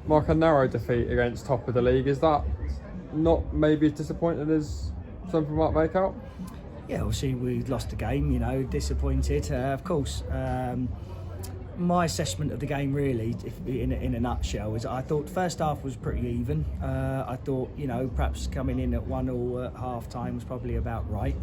Mark, a narrow defeat against top of the league, is that not maybe as disappointing as some people might make out? Yeah, obviously we lost the game, disappointed. Of course, my assessment of the game really, in a nutshell, is I thought the first half was pretty even. I thought, perhaps coming in at 1-1 at half time was probably about right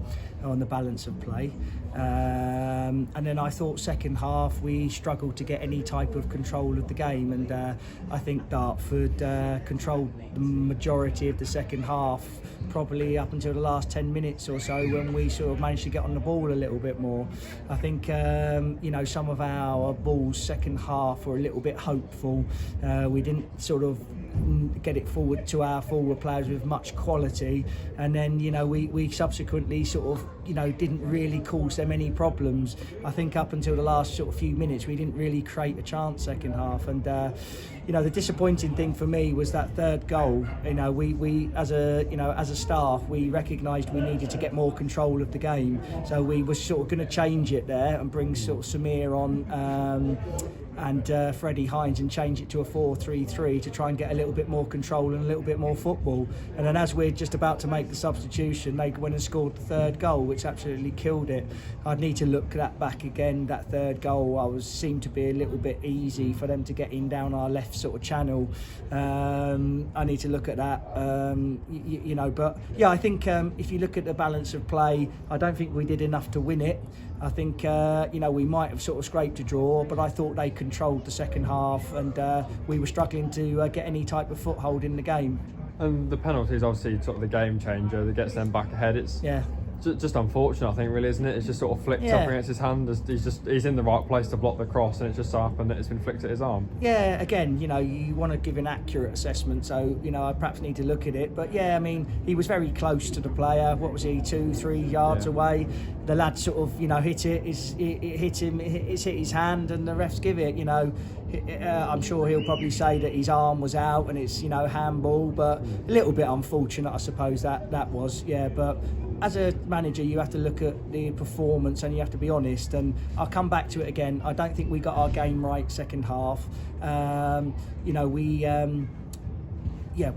on the balance of play. And then I thought second half we struggled to get any type of control of the game, and I think Dartford controlled the majority of the second half, probably up until the last 10 minutes or so, when we sort of managed to get on the ball a little bit more. I think some of our balls second half were a little bit hopeful. We didn't sort of get it forward to our forward players with much quality, and then we subsequently sort of didn't really cause them any problems. I think up until the last sort of few minutes we didn't really create a chance second half, and the disappointing thing for me was that third goal. We as a staff, we recognised we needed to get more control of the game, so we were sort of going to change it there and bring sort of Samir on and Freddie Hines and change it to a 4-3-3 to try and get a little bit more control and a little bit more football. And then as we're just about to make the substitution, they went and scored the third goal, which absolutely killed it. I'd need to look that back again. That third goal seemed to be a little bit easy for them to get in down our left sort of channel. I need to look at that, but yeah, I think if you look at the balance of play, I don't think we did enough to win it. I think we might have sort of scraped a draw, but I thought they controlled the second half, and we were struggling to get any type of foothold in the game. And the penalty is obviously sort of the game changer that gets them back ahead. It's just unfortunate, I think, really, isn't it? It's just sort of flicked up against his hand. He's in the right place to block the cross, and it just so happened that it's been flicked at his arm. Yeah, again, you want to give an accurate assessment, so I perhaps need to look at it. But yeah, I mean, he was very close to the player. What was he, 2-3 yards away? The lad sort of hit it. It hit him. It's hit his hand, and the refs give it. I'm sure he'll probably say that his arm was out and it's handball, but a little bit unfortunate, I suppose that was. Yeah, but as a manager, you have to look at the performance and you have to be honest. And I'll come back to it again. I don't think we got our game right second half.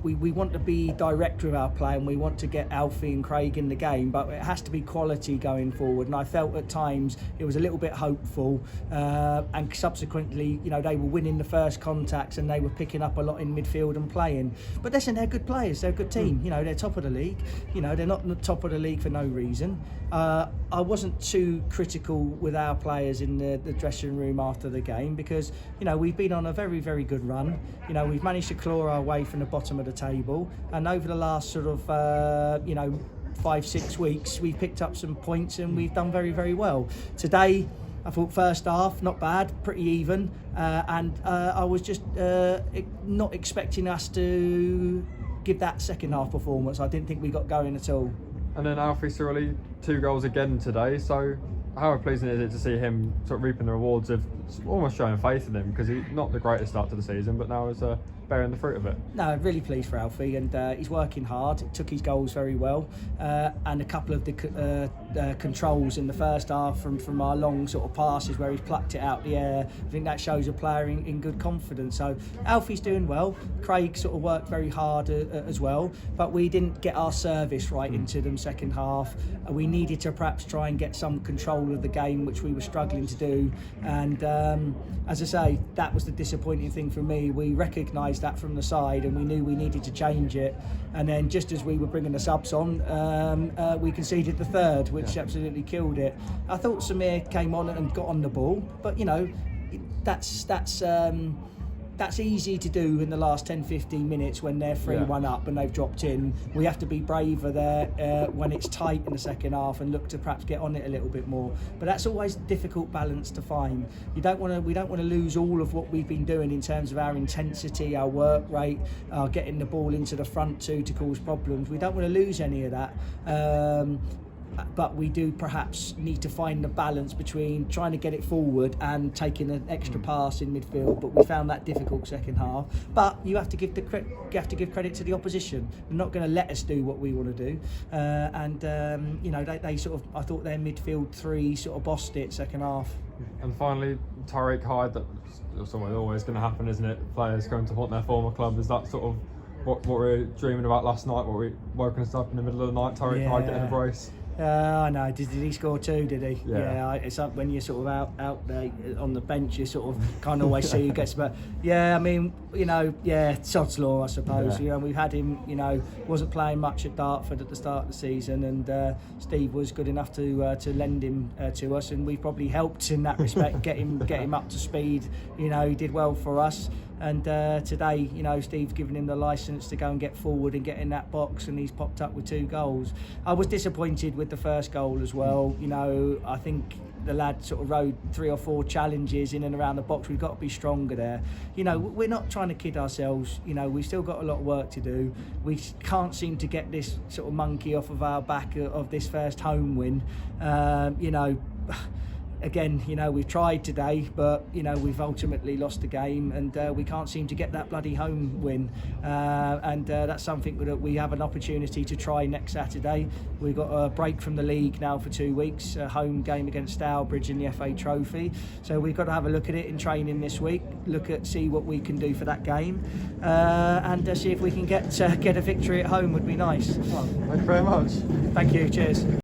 We want to be direct with our play, and we want to get Alfie and Craig in the game, but it has to be quality going forward. And I felt at times it was a little bit hopeful, and subsequently, they were winning the first contacts and they were picking up a lot in midfield and playing. But listen, they're good players, they're a good team. They're top of the league. They're not the top of the league for no reason. I wasn't too critical with our players in the dressing room after the game, because we've been on a very, very good run. We've managed to claw our way from the bottom of the table, and over the last sort of 5-6 weeks we've picked up some points and we've done very, very well. Today I thought first half not bad, pretty even, and I was just not expecting us to give that second half performance. I didn't think we got going at all. And then Alfie Cirilli, 2 goals again today, so how pleasing is it to see him sort of reaping the rewards of almost showing faith in him, because he's not the greatest start to the season, but now is bearing the fruit of it. No, really pleased for Alfie, and he's working hard. Took his goals very well, and a couple of the controls in the first half from our long sort of passes where he's plucked it out the air. I think that shows a player in good confidence. So Alfie's doing well. Craig sort of worked very hard as well, but we didn't get our service right into them second half. We needed to perhaps try and get some control of the game, which we were struggling to do. And as I say, that was the disappointing thing for me. We recognised that from the side, and we knew we needed to change it. And then just as we were bringing the subs on, we conceded the third, which absolutely killed it. I thought Samir came on and got on the ball, but that's easy to do in the last 10-15 minutes when they're 3-1 up and they've dropped in. We have to be braver there when it's tight in the second half and look to perhaps get on it a little bit more. But that's always a difficult balance to find. We don't want to lose all of what we've been doing in terms of our intensity, our work rate, getting the ball into the front to cause problems. We don't want to lose any of that. but we do perhaps need to find the balance between trying to get it forward and taking an extra pass in midfield. But we found that difficult second half. But you have to give credit to the opposition. They're not going to let us do what we want to do. They sort of, I thought their midfield three sort of bossed it second half. And finally, Tariq Hyde, that's always going to happen, isn't it? Players going to haunt their former club. Is that sort of what we were dreaming about last night? What we woken us up in the middle of the night? Tariq Hyde getting a brace. I know. Did he score two? Did he? Yeah. It's up when you're sort of out there on the bench. You sort of can't always see who gets. But yeah, I mean, sod's law, I suppose. Yeah. We've had him. Wasn't playing much at Dartford at the start of the season, and Steve was good enough to lend him to us, and we probably helped in that respect, get him up to speed. He did well for us. And today, Steve's given him the licence to go and get forward and get in that box, and he's popped up with 2 goals. I was disappointed with the first goal as well. I think the lad sort of rode 3 or 4 challenges in and around the box. We've got to be stronger there. We're not trying to kid ourselves. We've still got a lot of work to do. We can't seem to get this sort of monkey off of our back of this first home win. Again, we've tried today, but we've ultimately lost the game, and we can't seem to get that bloody home win. That's something that we have an opportunity to try next Saturday. We've got a break from the league now for 2 weeks, a home game against Stourbridge in the FA Trophy. So we've got to have a look at it in training this week. See what we can do for that game, and see if we can get a victory at home. Would be nice. Well, thank you very much. Thank you. Cheers.